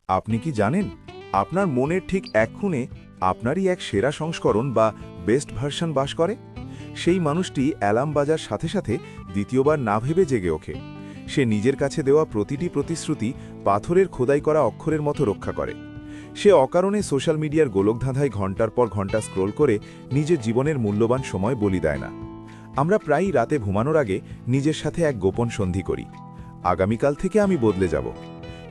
আপনি কি জানেন আপনার মনের ঠিক এক কোণে আপনারই এক সেরা সংস্করণ বা বেস্ট ভার্সন বাস করে? সেই মানুষটি অ্যালার্ম বাজার সাথে সাথে দ্বিতীয়বার না ভেবে জেগে ওঠে। সে নিজের কাছে দেওয়া প্রতিটি প্রতিশ্রুতি পাথরের খোদাই করা অক্ষরের মতো রক্ষা করে। সে অকারণে সোশ্যাল মিডিয়ার গোলকধাঁধায় ঘণ্টার পর ঘণ্টা স্ক্রোল করে নিজের জীবনের মূল্যবান সময় বলি দেয় না। আমরা প্রায়ই রাতে ঘুমানোর আগে নিজের সাথে এক গোপন সন্ধি করি, আগামীকাল থেকে আমি বদলে যাব।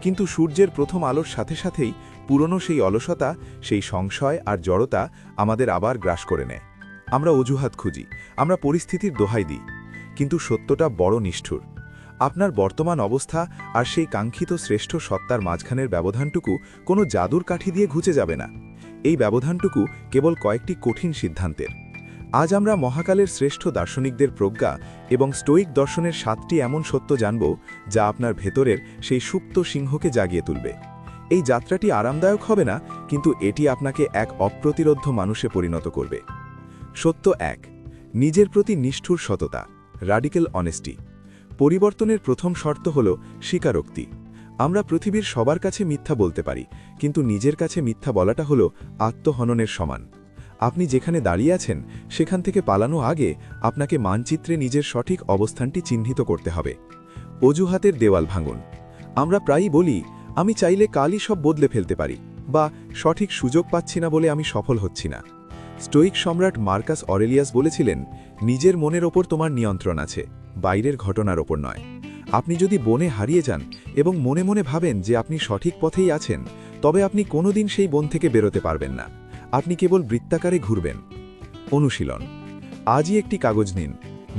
কিন্তু সূর্যের প্রথম আলোর সাথে সাথেই পুরনো সেই অলসতা, সেই সংশয় আর জড়তা আমাদের আবার গ্রাস করে নেয়। আমরা অজুহাত খুঁজি, আমরা পরিস্থিতির দোহাই দিই, কিন্তু সত্যটা বড় নিষ্ঠুর। আপনার বর্তমান অবস্থা আর সেই কাঙ্ক্ষিত শ্রেষ্ঠ সত্তার মাঝখানের ব্যবধানটুকু কোনো জাদুর কাঠি দিয়ে ঘুচে যাবে না। এই ব্যবধানটুকু কেবল কয়েকটি কঠিন সিদ্ধান্তের। আজ আমরা মহাকালের শ্রেষ্ঠ দার্শনিকদের প্রজ্ঞা এবং স্টোয়িক দর্শনের 7টি এমন সত্য জানব যা আপনার ভেতরের সেই সুপ্ত সিংহকে জাগিয়ে তুলবে। এই যাত্রাটি আরামদায়ক হবে না, কিন্তু এটি আপনাকে এক অপ্রতিরোধ্য মানুষে পরিণত করবে। সত্য 1, নিজের প্রতি নিষ্ঠুর সততা, রাডিক্যাল অনেস্টি। পরিবর্তনের প্রথম শর্ত হল স্বীকারোক্তি। আমরা পৃথিবীর সবার কাছে মিথ্যা বলতে পারি, কিন্তু নিজের কাছে মিথ্যা বলাটা হল আত্মহননের সমান। আপনি যেখানে দাঁড়িয়ে আছেন সেখান থেকে পালানো আগে আপনাকে মানচিত্রে নিজের সঠিক অবস্থানটি চিহ্নিত করতে হবে। অজুহাতের দেওয়াল ভাঙুন। আমরা প্রায়ই বলি, আমি চাইলে কালই সব বদলে ফেলতে পারি, বা সঠিক সুযোগ পাচ্ছি না বলে আমি সফল হচ্ছি না। স্টোয়িক সম্রাট মার্কাস অরেলিয়াস বলেছিলেন, নিজের মনের ওপর তোমার নিয়ন্ত্রণ আছে, বাইরের ঘটনার ওপর নয়। আপনি যদি বনে হারিয়ে যান এবং মনে মনে ভাবেন যে আপনি সঠিক পথেই আছেন, তবে আপনি কোনোদিন সেই বন থেকে বেরোতে পারবেন না। আপনি কেবল বৃত্তাকারে ঘুরবেন। অনুশীলন। আজই একটি কাগজ নিন।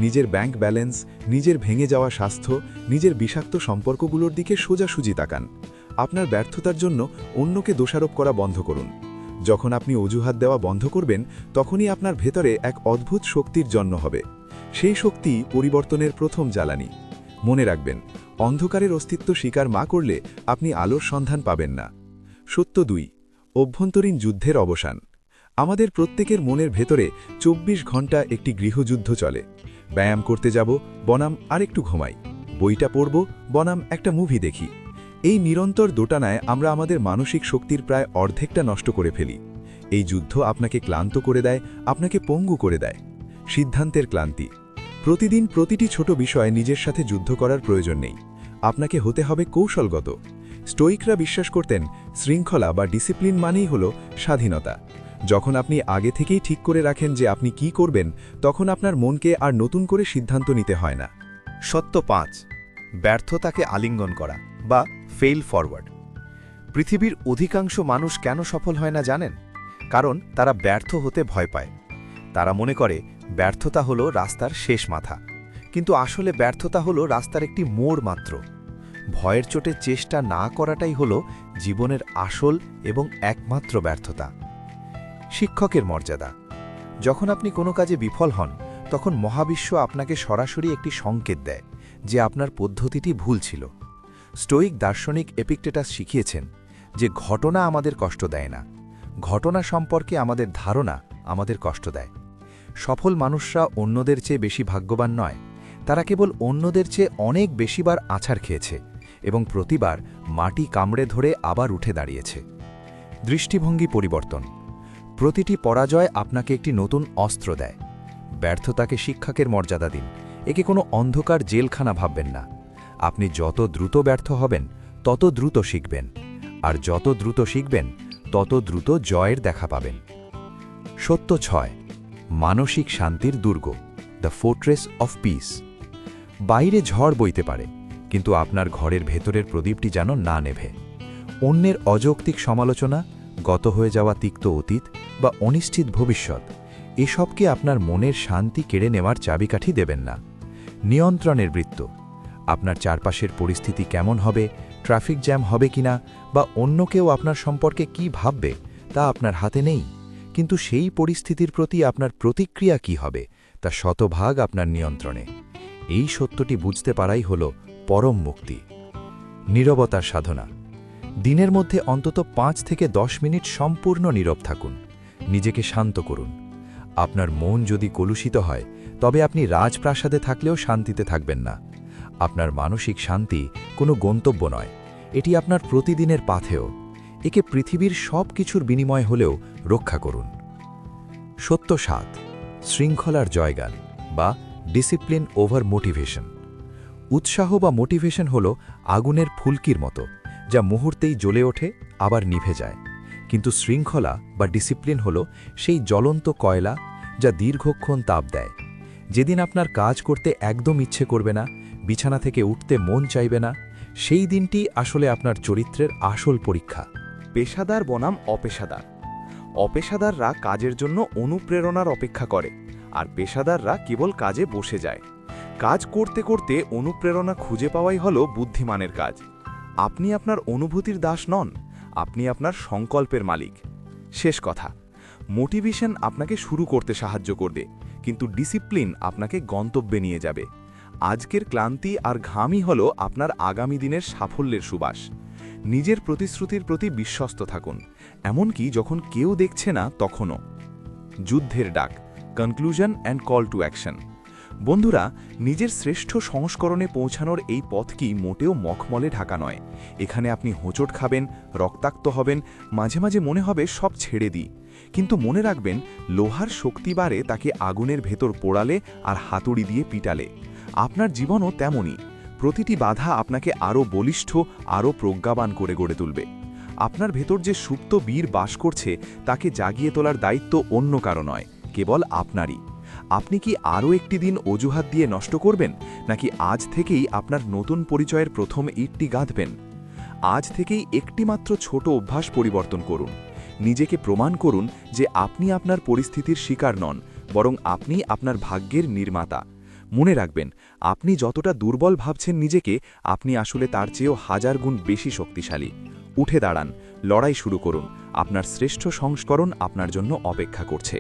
নিজের ব্যাংক ব্যালেন্স, নিজের ভেঙে যাওয়া স্বাস্থ্য, নিজের বিষাক্ত সম্পর্কগুলোর দিকে সোজাসুজি তাকান। আপনার ব্যর্থতার জন্য অন্যকে দোষারোপ করা বন্ধ করুন। যখন আপনি অজুহাত দেওয়া বন্ধ করবেন, তখনই আপনার ভেতরে এক অদ্ভুত শক্তির জন্ম হবে। সেই শক্তি পরিবর্তনের প্রথম জ্বালানি। মনে রাখবেন, অন্ধকারের অস্তিত্ব স্বীকার না করলে আপনি আলোর সন্ধান পাবেন না। সত্য 2, অভ্যন্তরীণ যুদ্ধের অবসান। আমাদের প্রত্যেকের মনের ভেতরে 24 ঘন্টা একটি গৃহযুদ্ধ চলে। ব্যায়াম করতে যাব বনাম আরেকটু ঘুমাই, বইটা পড়ব বনাম একটা মুভি দেখি। এই নিরন্তর দোটানায় আমরা আমাদের মানসিক শক্তির প্রায় অর্ধেকটা নষ্ট করে ফেলি। এই যুদ্ধ আপনাকে ক্লান্ত করে দেয়, আপনাকে পঙ্গু করে দেয়। সিদ্ধান্তের ক্লান্তি। প্রতিদিন প্রতিটি ছোট বিষয়ে নিজের সাথে যুদ্ধ করার প্রয়োজন নেই, আপনাকে হতে হবে কৌশলগত। স্টোয়িকরা বিশ্বাস করতেন, শৃঙ্খলা বা ডিসিপ্লিন মানেই হল স্বাধীনতা। যখন আপনি আগে থেকেই ঠিক করে রাখেন যে আপনি কি করবেন, তখন আপনার মনকে আর নতুন করে সিদ্ধান্ত নিতে হয় না। সত্য 5, ব্যর্থতাকে আলিঙ্গন করা বা ফেইল ফরওয়ার্ড। পৃথিবীর অধিকাংশ মানুষ কেন সফল হয় না জানেন? কারণ তারা ব্যর্থ হতে ভয় পায়। তারা মনে করে ব্যর্থতা হলো রাস্তার শেষ মাথা, কিন্তু আসলে ব্যর্থতা হলো রাস্তার একটি মোড় মাত্র। ভয়ের চোটে চেষ্টা না করাটাই হলো জীবনের আসল এবং একমাত্র ব্যর্থতা। শিক্ষকের মর্যাদা। যখন আপনি কোনো কাজে বিফল হন, তখন মহাবিশ্ব আপনাকে সরাসরি একটি সংকেত দেয় যে আপনার পদ্ধতিটি ভুল ছিল। স্টোয়িক দার্শনিক এপিক্টেটাস শিখিয়েছেন যে ঘটনা আমাদের কষ্ট দেয় না, ঘটনা সম্পর্কে আমাদের ধারণা আমাদের কষ্ট দেয়। সফল মানুষরা অন্যদের চেয়ে বেশি ভাগ্যবান নয়, তারা কেবল অন্যদের চেয়ে অনেক বেশিবার আছাড় খেয়েছে এবং প্রতিবার মাটি কামড়ে ধরে আবার উঠে দাঁড়িয়েছে। দৃষ্টিভঙ্গি পরিবর্তন। প্রতিটি পরাজয় আপনাকে একটি নতুন অস্ত্র দেয়। ব্যর্থতাকে শিক্ষকের মর্যাদা দিন, একে কোনো অন্ধকার জেলখানা ভাববেন না। আপনি যত দ্রুত ব্যর্থ হবেন, তত দ্রুত শিখবেন, আর যত দ্রুত শিখবেন, তত দ্রুত জয়ের দেখা পাবেন। সত্য 6, মানসিক শান্তির দুর্গ, দ্য ফোর্ট্রেস অফ পিস। বাইরে ঝড় বইতে পারে, কিন্তু আপনার ঘরের ভেতরের প্রদীপটি যেন না নেভে। অন্যের অযৌক্তিক সমালোচনা, গত হয়ে যাওয়া তিক্ত অতীত বা অনিশ্চিত ভবিষ্যৎ, এসবকে আপনার মনের শান্তি কেড়ে নেওয়ার চাবিকাঠি দেবেন না। নিয়ন্ত্রণের বৃত্ত। আপনার চারপাশের পরিস্থিতি কেমন হবে, ট্রাফিক জ্যাম হবে কিনা, বা অন্য কেউ আপনার সম্পর্কে কি ভাববে, তা আপনার হাতে নেই, কিন্তু সেই পরিস্থিতির প্রতি আপনার প্রতিক্রিয়া কি হবে তা শতভাগ আপনার নিয়ন্ত্রণে। এই সত্যটি বুঝতে পারাই হল পরম মুক্তি। নীরবতার সাধনা। দিনের মধ্যে অন্তত 5 থেকে 10 মিনিট সম্পূর্ণ নীরব থাকুন। নিজেকে শান্ত করুন। আপনার মন যদি কলুষিত হয়, তবে আপনি রাজপ্রাসাদে থাকলেও শান্তিতে থাকবেন না। আপনার মানসিক শান্তি কোনো গন্তব্য নয়, এটি আপনার প্রতিদিনের পাথেয়। একে পৃথিবীর সব কিছুর বিনিময় হলেও রক্ষা করুন। সত্য ৭, শৃঙ্খলার জয়গান বা ডিসিপ্লিন ওভার মোটিভেশন। উৎসাহ বা মোটিভেশন হল আগুনের ফুলকির মতো, যা মুহূর্তেই জ্বলে ওঠে আবার নিভে যায়। কিন্তু শৃঙ্খলা বা ডিসিপ্লিন হল সেই জ্বলন্ত কয়লা যা দীর্ঘক্ষণ তাপ দেয়। যেদিন আপনার কাজ করতে একদম ইচ্ছে করবে না, বিছানা থেকে উঠতে মন চাইবে না, সেই দিনটি আসলে আপনার চরিত্রের আসল পরীক্ষা। পেশাদার বনাম অপেশাদার। অপেশাদাররা কাজের জন্য অনুপ্রেরণার অপেক্ষা করে, আর পেশাদাররা কেবল কাজে বসে যায়। কাজ করতে করতে অনুপ্রেরণা খুঁজে পাওয়াই হলো বুদ্ধিমানের কাজ। আপনি আপনার অনুভূতির দাস নন, আপনি আপনার সংকল্পের মালিক। শেষ কথা, মোটিভেশন আপনাকে শুরু করতে সাহায্য করবে, কিন্তু ডিসিপ্লিন আপনাকে গন্তব্যে নিয়ে যাবে। আজকের ক্লান্তি আর ঘামই হলো আপনার আগামী দিনের সাফল্যের সুবাস। নিজের প্রতিশ্রুতির প্রতি বিশ্বস্ত থাকুন, এমনকি যখন কেউ দেখছে না তখনও। যুদ্ধের ডাক, conclusion and call to action. বন্ধুরা, নিজের শ্রেষ্ঠ সংস্করণে পৌঁছানোর এই পথ কি মোটেও মখমলে ঢাকা নয়। এখানে আপনি হোঁচট খাবেন, রক্তাক্ত হবেন, মাঝে মাঝে মনে হবে সব ছেড়ে দিই। কিন্তু মনে রাখবেন, লোহার শক্তি বাড়ে তাকে আগুনের ভেতর পোড়ালে আর হাতুড়ি দিয়ে পিটালে। আপনার জীবনও তেমনই। প্রতিটি বাধা আপনাকে আরও বলিষ্ঠ, আরও প্রজ্ঞাবান করে গড়ে তুলবে। আপনার ভেতর যে সুপ্ত বীর বাস করছে, তাকে জাগিয়ে তোলার দায়িত্ব অন্য কারো নয়, কেবল আপনারই। আপনি কি আরও একটি দিন অজুহাত দিয়ে নষ্ট করবেন, নাকি আজ থেকেই আপনার নতুন পরিচয়ের প্রথম ইটটি গাঁথবেন? আজ থেকেই একটি মাত্র ছোট অভ্যাস পরিবর্তন করুন। নিজেকে প্রমাণ করুন যে আপনি আপনার পরিস্থিতির শিকার নন, বরং আপনি আপনার ভাগ্যের নির্মাতা। মনে রাখবেন, আপনি যতটা দুর্বল ভাবছেন নিজেকে, আপনি আসলে তার চেয়েও 1000 গুণ বেশি শক্তিশালী। উঠে দাঁড়ান, লড়াই শুরু করুন। আপনার শ্রেষ্ঠ সংস্করণ আপনার জন্য অপেক্ষা করছে।